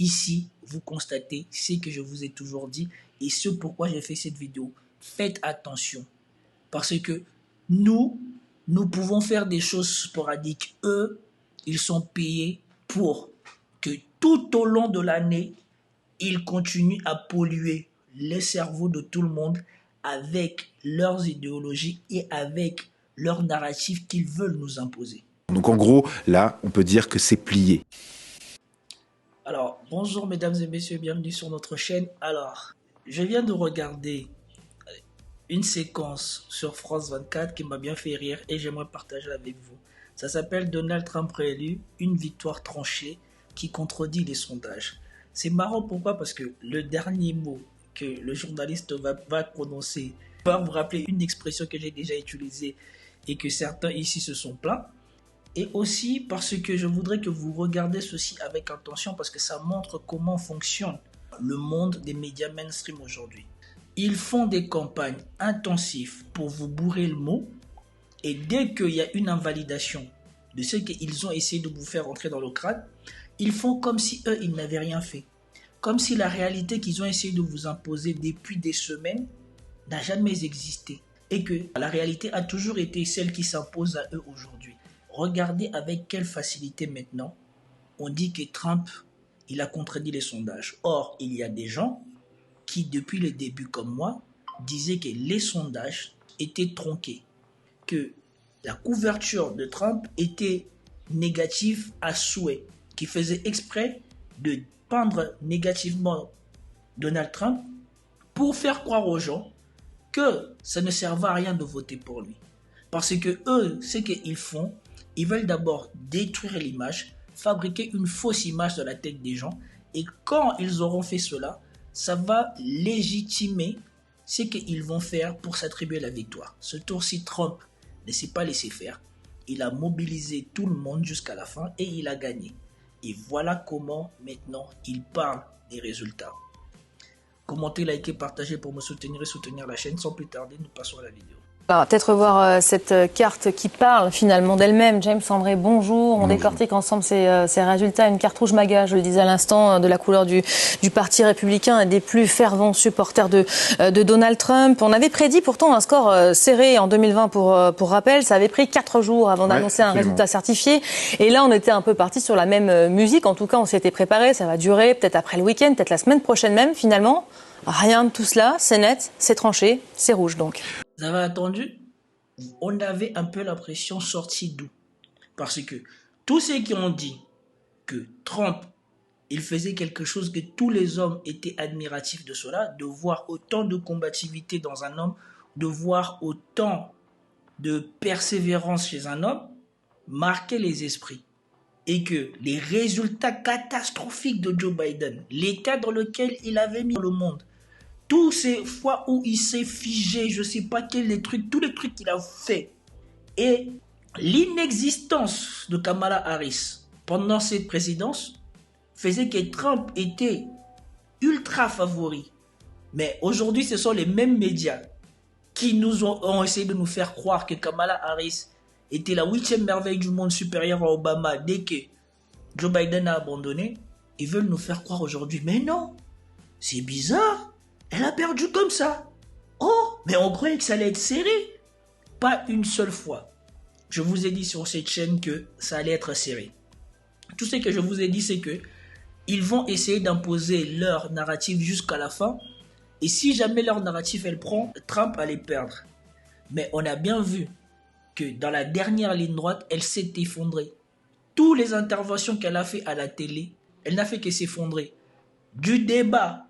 ici, vous constatez ce que je vous ai toujours dit et ce pourquoi j'ai fait cette vidéo. Faites attention parce que nous pouvons faire des choses sporadiques. Eux, ils sont payés pour que tout au long de l'année, ils continuent à polluer les cerveaux de tout le monde avec leurs idéologies et avec leurs narratifs qu'ils veulent nous imposer. Donc en gros, là, on peut dire que c'est plié. Alors, bonjour mesdames et messieurs, bienvenue sur notre chaîne. Alors, je viens de regarder une séquence sur France 24 qui m'a bien fait rire et j'aimerais partager avec vous. Ça s'appelle Donald Trump réélu, une victoire tranchée qui contredit les sondages. C'est marrant pourquoi? Parce que le dernier mot que le journaliste va prononcer va vous rappeler une expression que j'ai déjà utilisée et que certains ici se sont plaints. Et aussi parce que je voudrais que vous regardez ceci avec attention parce que ça montre comment fonctionne le monde des médias mainstream aujourd'hui. Ils font des campagnes intensives pour vous bourrer le mot et dès qu'il y a une invalidation de ce qu'ils ont essayé de vous faire entrer dans le crâne, ils font comme si eux, ils n'avaient rien fait. Comme si la réalité qu'ils ont essayé de vous imposer depuis des semaines n'a jamais existé et que la réalité a toujours été celle qui s'impose à eux aujourd'hui. Regardez avec quelle facilité maintenant on dit que Trump, il a contredit les sondages. Or, il y a des gens qui, depuis le début comme moi, disaient que les sondages étaient tronqués, que la couverture de Trump était négative à souhait, qui faisait exprès de peindre négativement Donald Trump pour faire croire aux gens que ça ne servait à rien de voter pour lui. Parce que eux, ce qu'ils font, ils veulent d'abord détruire l'image, fabriquer une fausse image dans la tête des gens. Et quand ils auront fait cela, ça va légitimer ce qu'ils vont faire pour s'attribuer la victoire. Ce tour-ci, Trump ne s'est pas laissé faire. Il a mobilisé tout le monde jusqu'à la fin et il a gagné. Et voilà comment maintenant il parle des résultats. Commentez, likez, partagez pour me soutenir et soutenir la chaîne. Sans plus tarder, nous passons à la vidéo. Alors, peut-être voir cette carte qui parle finalement d'elle-même. James André, bonjour. On décortique ensemble ces résultats. Une carte rouge MAGA, je le disais à l'instant, de la couleur du Parti républicain et des plus fervents supporters de Donald Trump. On avait prédit pourtant un score serré en 2020 pour rappel. Ça avait pris 4 jours avant d'annoncer un résultat certifié. Et là, on était un peu parti sur la même musique. En tout cas, on s'était préparé. Ça va durer peut-être après le week-end, peut-être la semaine prochaine même. Finalement, rien de tout cela. C'est net, c'est tranché, c'est rouge donc. Vous avez attendu? On avait un peu l'impression sortie d'où? Parce que tous ceux qui ont dit que Trump, il faisait quelque chose que tous les hommes étaient admiratifs de cela, de voir autant de combativité dans un homme, de voir autant de persévérance chez un homme, marquaient les esprits. Et que les résultats catastrophiques de Joe Biden, l'état dans lequel il avait mis le monde, tous ces fois où il s'est figé, je ne sais pas quels les trucs, tous les trucs qu'il a fait, et l'inexistence de Kamala Harris pendant cette présidence faisait que Trump était ultra favori. Mais aujourd'hui, ce sont les mêmes médias qui nous ont essayé de nous faire croire que Kamala Harris était la 8e merveille du monde supérieure à Obama dès que Joe Biden a abandonné. Ils veulent nous faire croire aujourd'hui, mais non, c'est bizarre. Elle a perdu comme ça. Oh, mais on croyait que ça allait être serré. Pas une seule fois. Je vous ai dit sur cette chaîne que ça allait être serré. Tout ce que je vous ai dit, c'est que ils vont essayer d'imposer leur narrative jusqu'à la fin. Et si jamais leur narrative, elle prend, Trump allait perdre. Mais on a bien vu que dans la dernière ligne droite, elle s'est effondrée. Toutes les interventions qu'elle a fait à la télé, elle n'a fait que s'effondrer. Du débat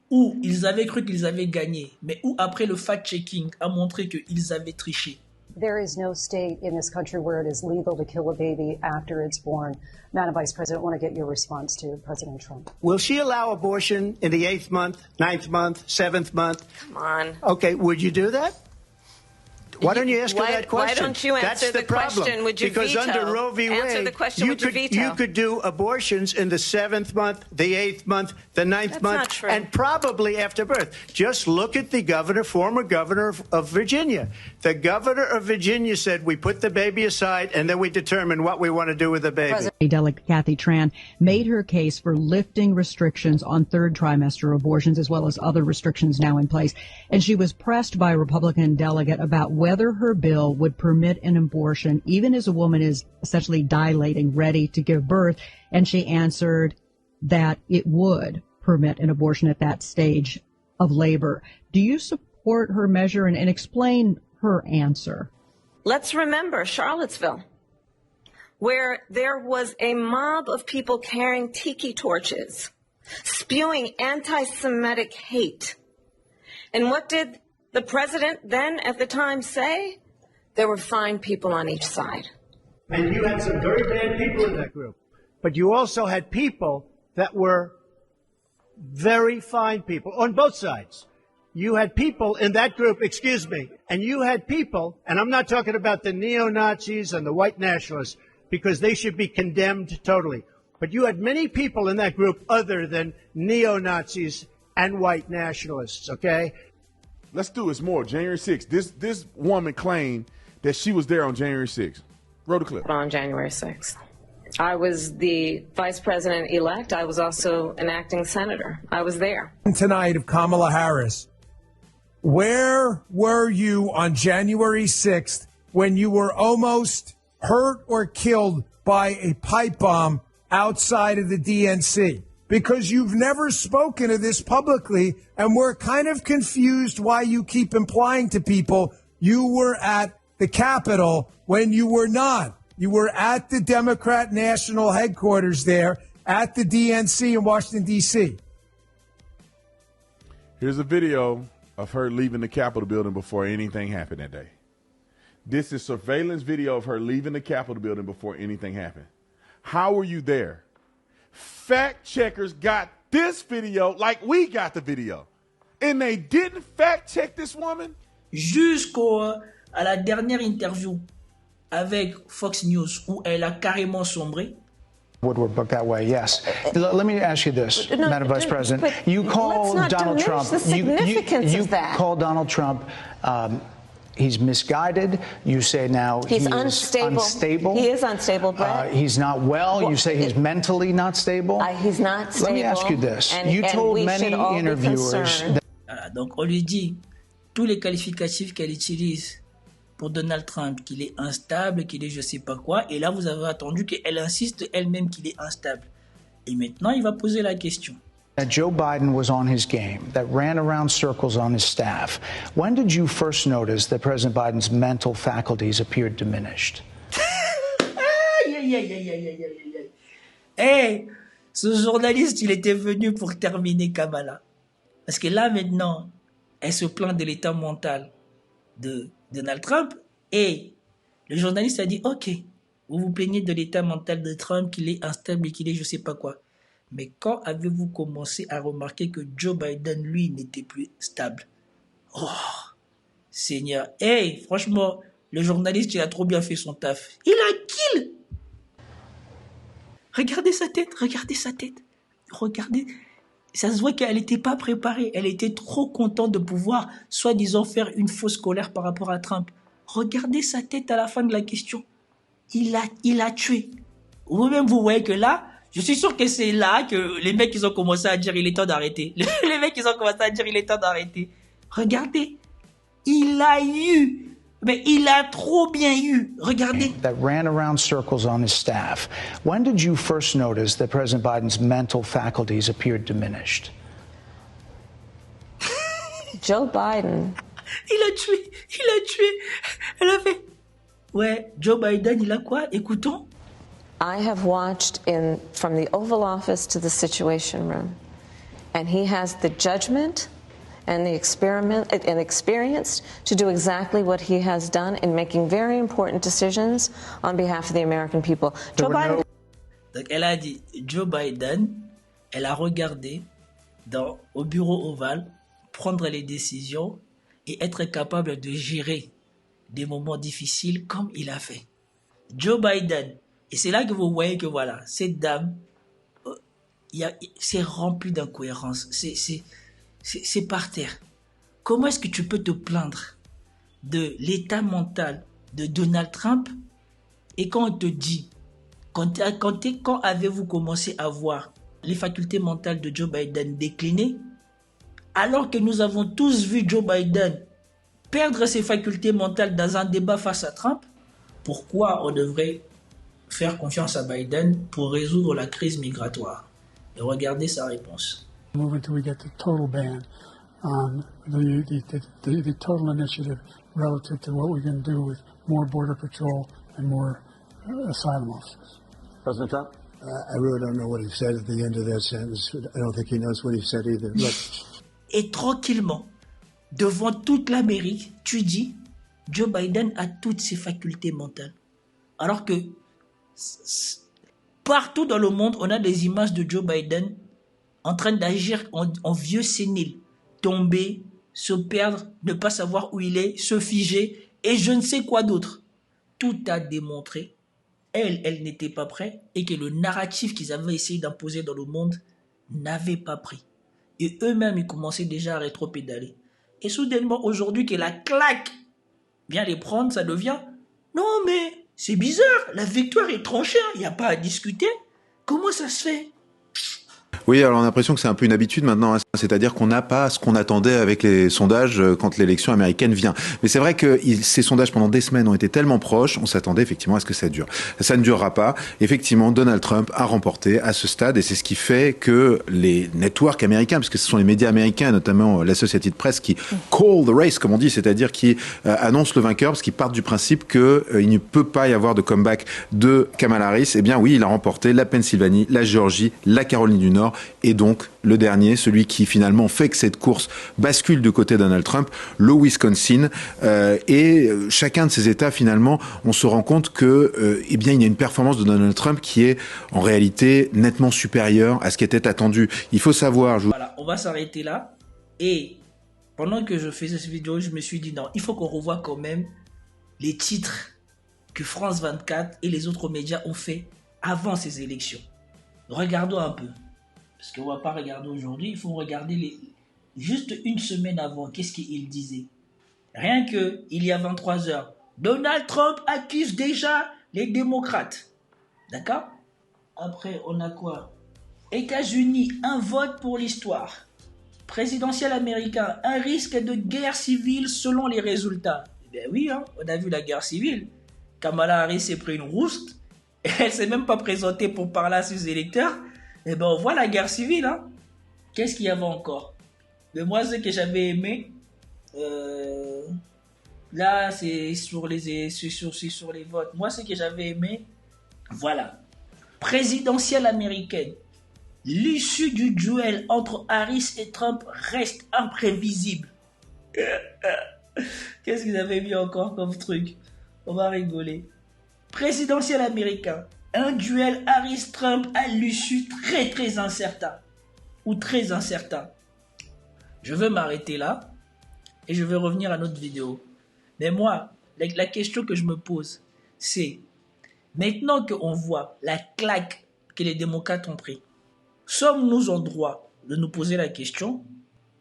où ils avaient cru qu'ils avaient gagné, mais où après le fact-checking a montré qu'ils avaient triché. There is no state in this country where it is legal to kill a baby after it's born. Madam Vice President, I want to get your response to President Trump. Will she allow abortion in the 8th month, 9th month, 7th month? Come on. Okay, would you do that? Why don't you ask her that question? Why don't you answer the question? Would you because veto? Under Roe v. Wade, answer the question. Would you veto? You could do abortions in the 7th month, the 8th month, the 9th month, and probably after birth. Just look at the former governor of Virginia. The governor of Virginia said we put the baby aside and then we determine what we want to do with the baby. Delegate Kathy Tran made her case for lifting restrictions on third trimester abortions as well as other restrictions now in place. And she was pressed by a Republican delegate about whether her bill would permit an abortion even as a woman is essentially dilating, ready to give birth. And she answered that it would permit an abortion at that stage of labor. Do you support her measure and explain her answer? Let's remember Charlottesville, where there was a mob of people carrying tiki torches, spewing anti-Semitic hate. And what did the president then at the time say? There were fine people on each side. And you had some very bad people in that group. But you also had people that were very fine people on both sides. You had people in that group, and you had people, and I'm not talking about the neo-Nazis and the white nationalists, because they should be condemned totally. But you had many people in that group other than neo-Nazis and white nationalists, okay? Let's do this more. January 6th. This woman claimed that she was there on January 6th. Roll the clip. On January 6th. I was the vice president-elect. I was also an acting senator. I was there. Tonight of Kamala Harris. Where were you on January 6th when you were almost hurt or killed by a pipe bomb outside of the DNC? Because you've never spoken of this publicly, and we're kind of confused why you keep implying to people you were at the Capitol when you were not. You were at the Democrat national headquarters there at the DNC in Washington, D.C. Here's a video of her leaving the Capitol building before anything happened that day. This is surveillance video of her leaving the Capitol building before anything happened. How were you there? Fact checkers got this video like we got the video. And they didn't fact check this woman? À la dernière interview avec Fox News où elle a carrément sombré. Woodward book that way, yes. Let me ask you this, Madam Vice President. You call Donald Trump. You call Donald Trump. He's misguided. You say now he's unstable. He is unstable, Brett. He's not well. You say he's mentally not stable. He's not stable. Let me ask you this. You told many interviewers. Donc on lui dit tous les qualificatifs qu'elle utilise pour Donald Trump, qu'il est instable, qu'il est je sais pas quoi. Et là, vous avez attendu qu'elle insiste elle-même qu'il est instable. Et maintenant, il va poser la question. That Joe Biden was on his game, that ran around circles on his staff. When did you first notice that President Biden's mental faculties appeared diminished? Hey, ce journaliste, il était venu pour terminer Kamala. Parce que là, maintenant, elle se plaint de l'état mental de Donald Trump, et le journaliste a dit, ok, vous vous plaignez de l'état mental de Trump, qu'il est instable et qu'il est je sais pas quoi. Mais quand avez-vous commencé à remarquer que Joe Biden, lui, n'était plus stable? Oh, Seigneur. Hey, franchement, le journaliste, il a trop bien fait son taf. Il a kill. Regardez sa tête, regardez sa tête. Regardez. Ça se voit qu'elle n'était pas préparée. Elle était trop contente de pouvoir, soi-disant, faire une fausse colère par rapport à Trump. Regardez sa tête à la fin de la question. Il a tué. Vous-même, vous voyez que là, je suis sûr que c'est là que les mecs, ils ont commencé à dire il est temps d'arrêter. Les mecs, ils ont commencé à dire il est temps d'arrêter. Regardez. Il a eu. Mais il a trop bien eu. Regardez. That ran around circles on his staff. When did you first notice that President Biden's mental faculties appeared diminished? Joe Biden. Il a tué. Elle a fait. Ouais, Joe Biden, il a quoi? Écoutons. I have watched from the Oval Office to the Situation Room, and he has the judgment and the experience to do exactly what he has done in making very important decisions on behalf of the American people. Joe Biden. Donc elle a dit Joe Biden, elle a regardé au bureau ovale prendre les décisions et être capable de gérer des moments difficiles comme il a fait. Joe Biden, et c'est là que vous voyez que voilà, cette dame, c'est rempli d'incohérences, c'est par terre. Comment est-ce que tu peux te plaindre de l'état mental de Donald Trump et quand on te dit, quand avez-vous commencé à voir les facultés mentales de Joe Biden décliner, alors que nous avons tous vu Joe Biden perdre ses facultés mentales dans un débat face à Trump? Pourquoi on devrait faire confiance à Biden pour résoudre la crise migratoire? Et regardez sa réponse. Move until we get the total ban on the total initiative relative to what we can do with more border patrol and more asylum officers. President Trump? I really don't know what he said at the end of that sentence. I don't think he knows what he said either. Look. Et tranquillement, devant toute l'Amérique, tu dis, Joe Biden a toutes ses facultés mentales. Alors que partout dans le monde, on a des images de Joe Biden en train d'agir en vieux sénile, tomber, se perdre, ne pas savoir où il est, se figer et je ne sais quoi d'autre. Tout a démontré, elle n'était pas prête et que le narratif qu'ils avaient essayé d'imposer dans le monde n'avait pas pris. Et eux-mêmes, ils commençaient déjà à rétro-pédaler. Et soudainement, aujourd'hui, que la claque vient les prendre, ça devient « Non, mais c'est bizarre, la victoire est tranchée, il n'y a pas à discuter. Comment ça se fait ?» Oui, alors on a l'impression que c'est un peu une habitude maintenant, hein. C'est-à-dire qu'on n'a pas ce qu'on attendait avec les sondages quand l'élection américaine vient. Mais c'est vrai que ces sondages pendant des semaines ont été tellement proches, on s'attendait effectivement à ce que ça dure. Ça ne durera pas. Effectivement, Donald Trump a remporté à ce stade et c'est ce qui fait que les networks américains, parce que ce sont les médias américains, notamment l'Associated Press, qui call the race, comme on dit, c'est-à-dire qui annonce le vainqueur, parce qu'ils partent du principe qu'il ne peut pas y avoir de comeback de Kamala Harris. Eh bien oui, il a remporté la Pennsylvanie, la Géorgie, la Caroline du Nord et donc le dernier, celui qui finalement fait que cette course bascule du côté de Donald Trump, le Wisconsin. Et chacun de ces États, finalement, on se rend compte que, eh bien, il y a une performance de Donald Trump qui est en réalité nettement supérieure à ce qui était attendu. Il faut savoir... Voilà, on va s'arrêter là. Et pendant que je faisais cette vidéo, je me suis dit non, il faut qu'on revoie quand même les titres que France 24 et les autres médias ont fait avant ces élections. Regardons un peu. Parce qu'on ne va pas regarder aujourd'hui, il faut regarder juste une semaine avant. Qu'est-ce qu'il disait? Rien que il y a 23 heures, Donald Trump accuse déjà les démocrates. D'accord? Après, on a quoi? États-Unis, un vote pour l'histoire. Présidentiel américain, un risque de guerre civile selon les résultats. Eh bien oui, hein, on a vu la guerre civile. Kamala Harris s'est pris une rouste. Et elle ne s'est même pas présentée pour parler à ses électeurs. Eh bien, on voit la guerre civile, hein. Qu'est-ce qu'il y avait encore? Mais moi, ce que j'avais aimé, là, c'est sur les votes. Moi, ce que j'avais aimé, voilà. Présidentielle américaine. L'issue du duel entre Harris et Trump reste imprévisible. Qu'est-ce qu'ils avaient mis encore comme truc? On va rigoler. Présidentielle américaine. Un duel Harris-Trump à l'issue très incertain. Ou très incertain. Je veux m'arrêter là. Et je vais revenir à notre vidéo. Mais moi, la question que je me pose, c'est... Maintenant qu'on voit la claque que les démocrates ont pris, sommes-nous en droit de nous poser la question,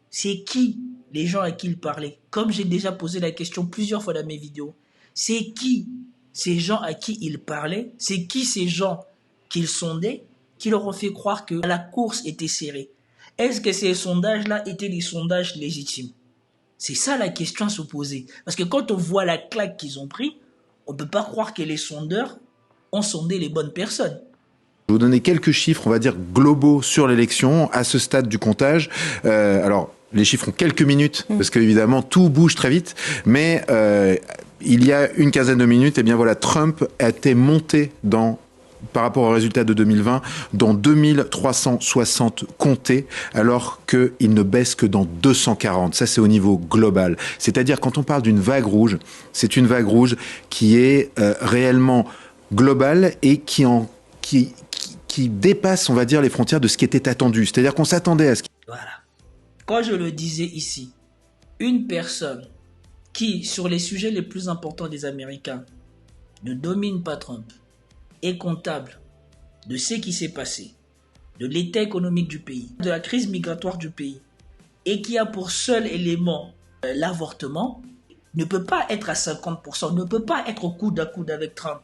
c'est qui les gens à qui ils parlaient? Comme j'ai déjà posé la question plusieurs fois dans mes vidéos, c'est qui ces gens à qui ils parlaient? C'est qui ces gens qu'ils sondaient qui leur ont fait croire que la course était serrée? Est-ce que ces sondages-là étaient des sondages légitimes? C'est ça la question à se poser. Parce que quand on voit la claque qu'ils ont pris, on ne peut pas croire que les sondeurs ont sondé les bonnes personnes. Je vais vous donner quelques chiffres, on va dire, globaux sur l'élection à ce stade du comptage. Alors, les chiffres ont quelques minutes, parce qu'évidemment, tout bouge très vite, mais il y a une quinzaine de minutes, et bien voilà, Trump a été monté par rapport au résultat de 2020, dans 2360 comtés, alors qu'il ne baisse que dans 240. Ça, c'est au niveau global. C'est-à-dire, quand on parle d'une vague rouge, c'est une vague rouge qui est réellement globale et qui dépasse, on va dire, les frontières de ce qui était attendu. C'est-à-dire qu'on s'attendait à ce qui... Voilà. Quand je le disais ici, une personne qui, sur les sujets les plus importants des Américains, ne domine pas Trump, est comptable de ce qui s'est passé, de l'état économique du pays, de la crise migratoire du pays, et qui a pour seul élément l'avortement, ne peut pas être à 50%, ne peut pas être au coude à coude avec Trump.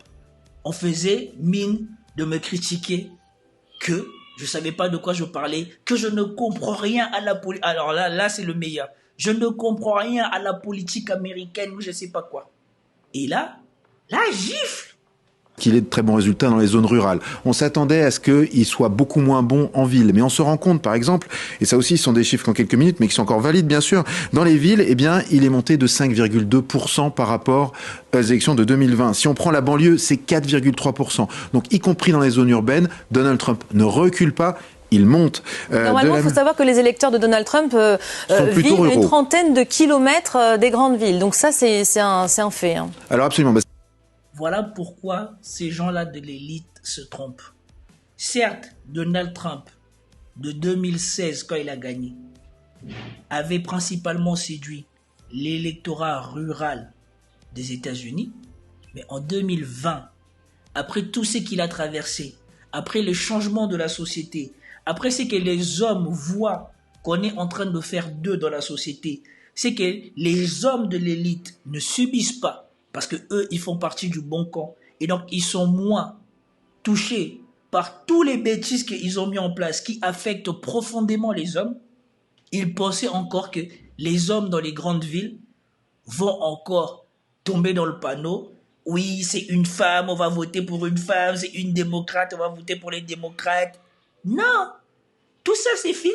On faisait mine de me critiquer que je ne savais pas de quoi je parlais, que je ne comprends rien à la politique. Alors là c'est le meilleur. Je ne comprends rien à la politique américaine ou je ne sais pas quoi. Et là, gifle. Qu'il ait de très bons résultats dans les zones rurales. On s'attendait à ce qu'il soit beaucoup moins bon en ville. Mais on se rend compte, par exemple, et ça aussi, ce sont des chiffres en quelques minutes, mais qui sont encore valides, bien sûr, dans les villes, eh bien, il est monté de 5,2% par rapport aux élections de 2020. Si on prend la banlieue, c'est 4,3%. Donc, y compris dans les zones urbaines, Donald Trump ne recule pas. Il monte. Normalement, il faut savoir que les électeurs de Donald Trump vivent à une trentaine de kilomètres des grandes villes. Donc ça, c'est un fait. Hein. Alors absolument. Voilà pourquoi ces gens-là de l'élite se trompent. Certes, Donald Trump, de 2016, quand il a gagné, avait principalement séduit l'électorat rural des États-Unis, mais en 2020, après tout ce qu'il a traversé, après le changement de la société, après ce que les hommes voient qu'on est en train de faire d'eux dans la société, c'est que les hommes de l'élite ne subissent pas, parce que eux, ils font partie du bon camp. Et donc, ils sont moins touchés par tous les bêtises qu'ils ont mis en place, qui affectent profondément les hommes. Ils pensaient encore que les hommes dans les grandes villes vont encore tomber dans le panneau. Oui, c'est une femme, on va voter pour une femme. C'est une démocrate, on va voter pour les démocrates. Non, tout ça, c'est fini.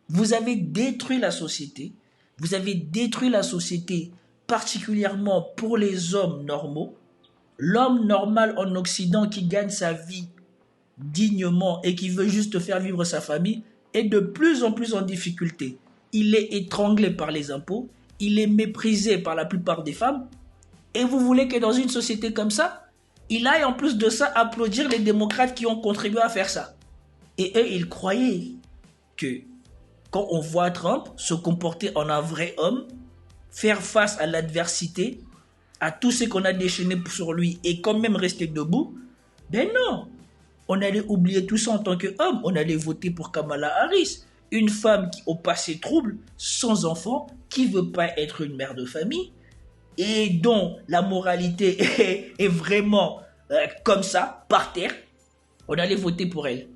Vous avez détruit la société. Vous avez détruit la société particulièrement pour les hommes normaux. L'homme normal en Occident qui gagne sa vie dignement et qui veut juste faire vivre sa famille est de plus en plus en difficulté. Il est étranglé par les impôts, il est méprisé par la plupart des femmes. Et vous voulez que dans une société comme ça, il aille en plus de ça applaudir les démocrates qui ont contribué à faire ça. Et eux, ils croyaient que quand on voit Trump se comporter en un vrai homme, faire face à l'adversité, à tout ce qu'on a déchaîné sur lui et quand même rester debout, ben non, on allait oublier tout ça en tant qu'homme, on allait voter pour Kamala Harris, une femme qui au passé trouble, sans enfant, qui veut pas être une mère de famille et dont la moralité est vraiment comme ça, par terre, on allait voter pour elle.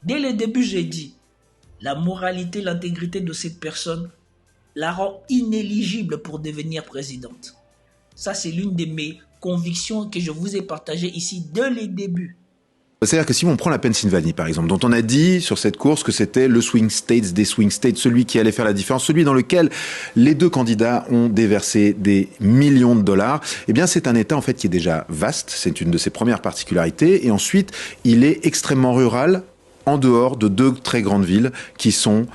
Dès le début, j'ai dit, la moralité, l'intégrité de cette personne la rend inéligible pour devenir présidente. Ça, c'est l'une de mes convictions que je vous ai partagées ici dès les débuts. C'est-à-dire que si on prend la Pennsylvanie, par exemple, dont on a dit sur cette course que c'était le swing states des swing states, celui qui allait faire la différence, celui dans lequel les deux candidats ont déversé des millions de dollars, eh bien, c'est un État, en fait, qui est déjà vaste. C'est une de ses premières particularités. Et ensuite, il est extrêmement rural, en dehors de deux très grandes villes qui sont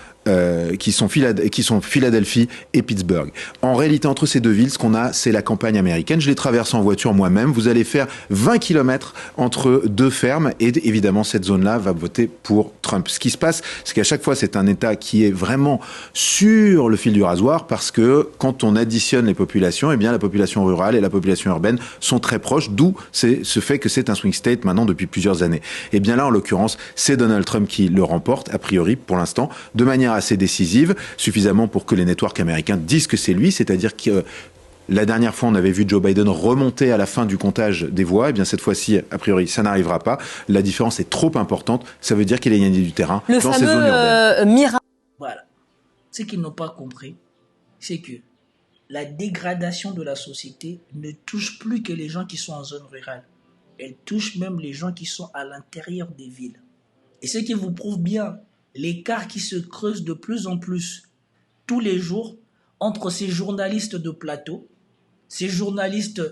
Philadelphie et Pittsburgh. En réalité, entre ces deux villes, ce qu'on a, c'est la campagne américaine. Je les traverse en voiture moi-même. Vous allez faire 20 km entre deux fermes et évidemment, cette zone-là va voter pour Trump. Ce qui se passe, c'est qu'à chaque fois, c'est un État qui est vraiment sur le fil du rasoir parce que quand on additionne les populations, eh bien, la population rurale et la population urbaine sont très proches, d'où ce fait que c'est un swing state maintenant depuis plusieurs années. Et bien là, en l'occurrence, c'est Donald Trump qui le remporte, a priori, pour l'instant, de manière assez décisive, suffisamment pour que les networks américains disent que c'est lui, c'est-à-dire que la dernière fois, on avait vu Joe Biden remonter à la fin du comptage des voix. Et bien cette fois-ci, a priori, ça n'arrivera pas. La différence est trop importante. Ça veut dire qu'il a gagné du terrain dans ces zones urbaines. Voilà. Ce qu'ils n'ont pas compris, c'est que la dégradation de la société ne touche plus que les gens qui sont en zone rurale. Elle touche même les gens qui sont à l'intérieur des villes. Et ce qui vous prouve bien l'écart qui se creuse de plus en plus tous les jours entre ces journalistes de plateau, ces journalistes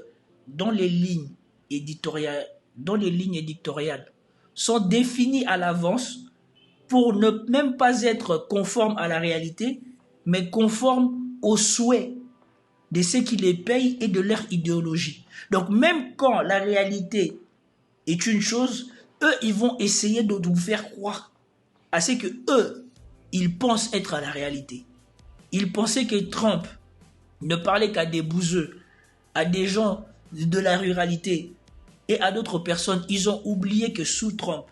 dont les lignes éditoriales sont définies à l'avance pour ne même pas être conformes à la réalité, mais conformes aux souhaits de ceux qui les payent et de leur idéologie. Donc même quand la réalité est une chose, eux, ils vont essayer de vous faire croire à ce que eux, ils pensent être à la réalité. Ils pensaient que Trump ne parlaient qu'à des bouseux, à des gens de la ruralité et à d'autres personnes. Ils ont oublié que sous Trump,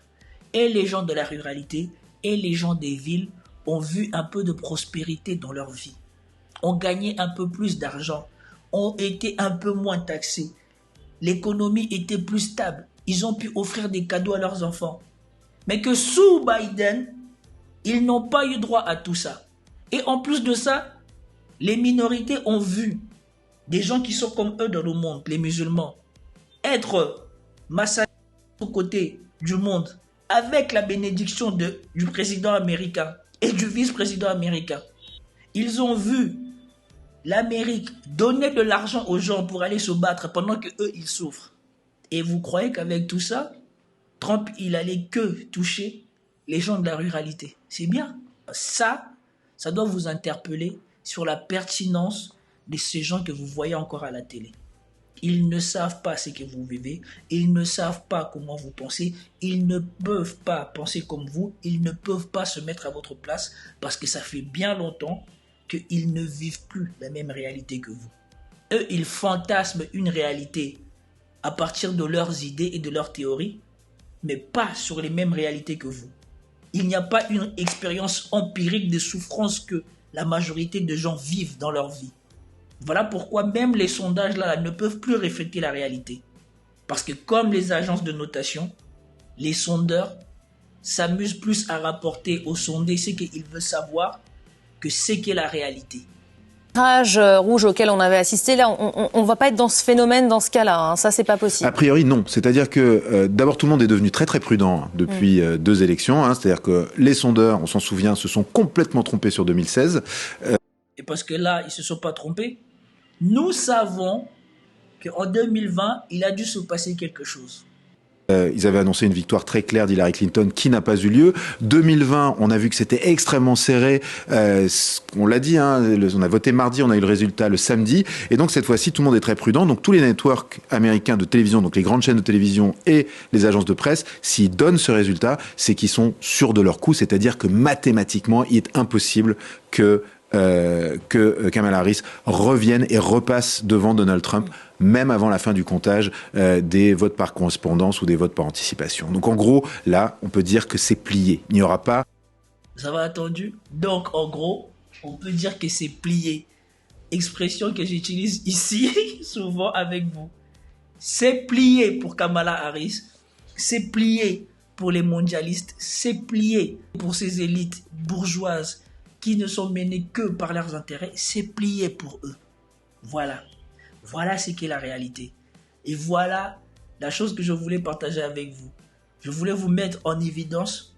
et les gens de la ruralité et les gens des villes ont vu un peu de prospérité dans leur vie, ont gagné un peu plus d'argent, ont été un peu moins taxés. L'économie était plus stable. Ils ont pu offrir des cadeaux à leurs enfants. Mais que sous Biden, ils n'ont pas eu droit à tout ça. Et en plus de ça, les minorités ont vu des gens qui sont comme eux dans le monde, les musulmans, être massacrés aux côtés du monde avec la bénédiction du président américain et du vice-président américain. Ils ont vu l'Amérique donner de l'argent aux gens pour aller se battre pendant qu'eux, ils souffrent. Et vous croyez qu'avec tout ça, Trump, il allait que toucher les gens de la ruralité? C'est bien. Ça doit vous interpeller sur la pertinence de ces gens que vous voyez encore à la télé. Ils ne savent pas ce que vous vivez, ils ne savent pas comment vous pensez, ils ne peuvent pas penser comme vous, ils ne peuvent pas se mettre à votre place parce que ça fait bien longtemps qu'ils ne vivent plus la même réalité que vous. Eux, ils fantasment une réalité à partir de leurs idées et de leurs théories, mais pas sur les mêmes réalités que vous. Il n'y a pas une expérience empirique de souffrance que la majorité de gens vivent dans leur vie. Voilà pourquoi même les sondages là ne peuvent plus refléter la réalité. Parce que comme les agences de notation, les sondeurs s'amusent plus à rapporter aux sondés ce qu'ils veulent savoir que ce qu'est la réalité. Rage rouge auquel on avait assisté, là, on va pas être dans ce phénomène, dans ce cas-là. Hein. Ça, c'est pas possible. A priori, non. C'est-à-dire que d'abord, tout le monde est devenu très très prudent depuis 2 élections. C'est-à-dire que les sondeurs, on s'en souvient, se sont complètement trompés sur 2016. Et parce que là, ils se sont pas trompés. Nous savons qu'en 2020, il a dû se passer quelque chose. Ils avaient annoncé une victoire très claire d'Hillary Clinton qui n'a pas eu lieu. 2020, on a vu que c'était extrêmement serré. On l'a dit, on a voté mardi, on a eu le résultat le samedi. Et donc cette fois-ci, tout le monde est très prudent. Donc tous les networks américains de télévision, donc les grandes chaînes de télévision et les agences de presse, s'ils donnent ce résultat, c'est qu'ils sont sûrs de leur coup. C'est-à-dire que mathématiquement, il est impossible que Kamala Harris revienne et repasse devant Donald Trump, même avant la fin du comptage des votes par correspondance ou des votes par anticipation. Donc en gros, là, on peut dire que c'est plié. Il n'y aura pas... Vous avez entendu? Donc en gros, on peut dire que c'est plié. Expression que j'utilise ici souvent avec vous. C'est plié pour Kamala Harris. C'est plié pour les mondialistes. C'est plié pour ces élites bourgeoises qui ne sont menés que par leurs intérêts, c'est plié pour eux. Voilà. Voilà ce qu'est la réalité. Et voilà la chose que je voulais partager avec vous. Je voulais vous mettre en évidence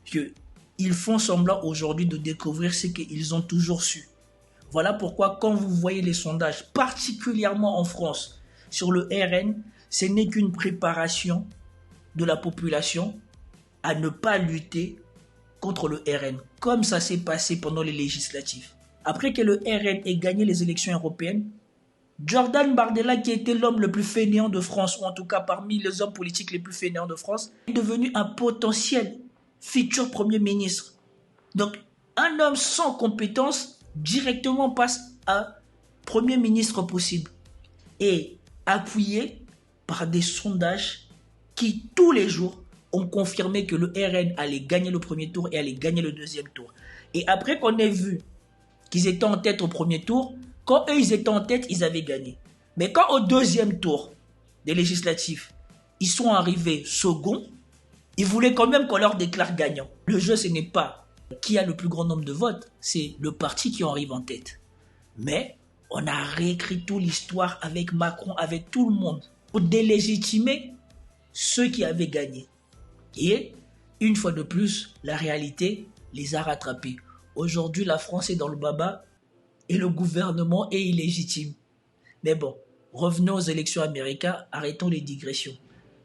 qu'ils font semblant aujourd'hui de découvrir ce qu'ils ont toujours su. Voilà pourquoi quand vous voyez les sondages, particulièrement en France, sur le RN, ce n'est qu'une préparation de la population à ne pas lutter contre le RN, comme ça s'est passé pendant les législatives. Après que le RN ait gagné les élections européennes, Jordan Bardella, qui était l'homme le plus fainéant de France, ou en tout cas parmi les hommes politiques les plus fainéants de France, est devenu un potentiel futur Premier ministre. Donc, un homme sans compétence directement passe à Premier ministre possible. Et appuyé par des sondages qui, tous les jours, ont confirmé que le RN allait gagner le premier tour et allait gagner le deuxième tour. Et après qu'on ait vu qu'ils étaient en tête au premier tour, quand eux ils étaient en tête, ils avaient gagné. Mais quand au deuxième tour des législatives, ils sont arrivés second, ils voulaient quand même qu'on leur déclare gagnant. Le jeu, ce n'est pas qui a le plus grand nombre de votes, c'est le parti qui en arrive en tête. Mais on a réécrit toute l'histoire avec Macron, avec tout le monde, pour délégitimer ceux qui avaient gagné. Et, une fois de plus, la réalité les a rattrapés. Aujourd'hui, la France est dans le baba et le gouvernement est illégitime. Mais bon, revenons aux élections américaines, arrêtons les digressions.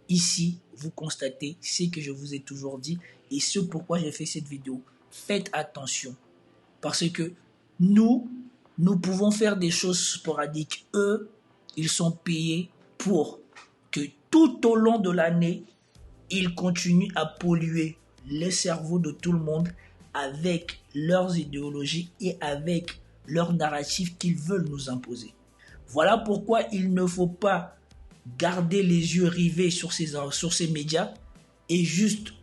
Ici, vous constatez ce que je vous ai toujours dit et ce pourquoi j'ai fait cette vidéo. Faites attention. Parce que nous pouvons faire des choses sporadiques. Eux, ils sont payés pour que tout au long de l'année, ils continuent à polluer le cerveau de tout le monde avec leurs idéologies et avec leur narratif qu'ils veulent nous imposer. Voilà pourquoi il ne faut pas garder les yeux rivés sur ces médias et juste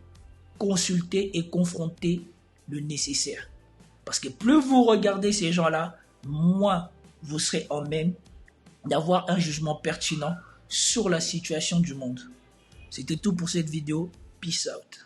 consulter et confronter le nécessaire. Parce que plus vous regardez ces gens-là, moins vous serez en même d'avoir un jugement pertinent sur la situation du monde. C'était tout pour cette vidéo. Peace out.